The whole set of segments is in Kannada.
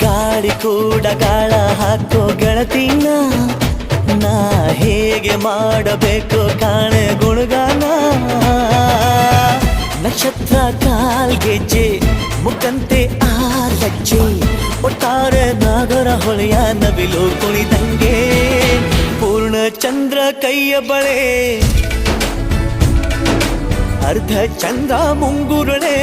ಗಾಳಿ ಕೂಡ ಗಾಳ ಹಾಕೋ ಗೆಳತಿನ ನಾ ಹೇಗೆ ಮಾಡಬೇಕು ಕಾಣೆ ಗುಣಗಾನ ನಕ್ಷತ್ರ ಕಾಲ್ಗೆಜ್ಜೆ ಮುಖಂತೆ ಆಲಜ್ಜೆ ಒಟ್ಟಾರೆ ನಾಗರ ಹೊಳೆಯ ನವಿಲು ಕುಣಿದಂಗೆ ಪೂರ್ಣ ಚಂದ್ರ ಕೈಯ ಬಳೆ ಅರ್ಧ ಚಂದ್ರ ಮುಂಗುರುಳೆ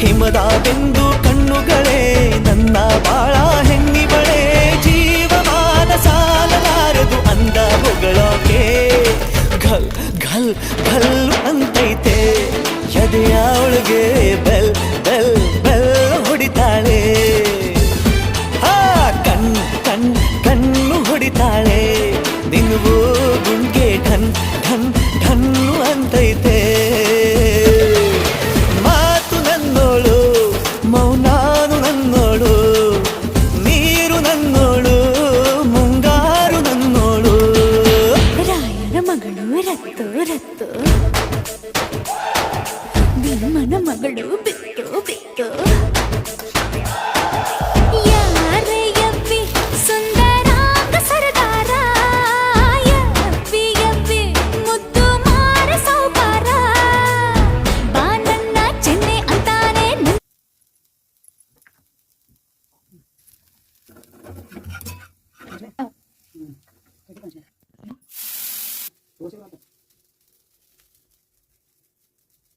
ಹಿಮದ ಬೆಂದು ಕಣ್ಣುಗಳೇ ನನ್ನ ಬಾಳ ಹೆಣ್ಣಿಬಳೆ ಜೀವಮಾನ ಸಾಲಲಾರದು ಅಂದ ಹೊಗಳೋಕೆ ಘಲ್ ಘಲ್ ಘಲ್ ಅಂತೈತೆ ಎದೆಯ ಒಳಗೆ ಬೆಲ್ ಬೆಲ್ ಬೆಲ್ ಹೊಡಿತಾಳೆ ಕಣ್ ಕಣ್ ಕಣ್ಣು ಹೊಡಿತಾಳೆ ನಿನ್ಗೂ ಗುಂಗೆ ಢನ್ ಢನ್ ಢನ್ನು ಅಂತೈತೆ ಮಾತು ನನ್ನೋಳು ಮೌನಾನು ನನ್ನೋಳು ನೀರು ನನ್ನೋಳು ಮುಂಗಾರು ನನ್ನೋಳು ರಾಯನ ಮಗಳು ರತ್ತು ರತ್ತು ಭೀಮನ ಮಗಳು ಬಿತ್ತು ಬಿತ್ತು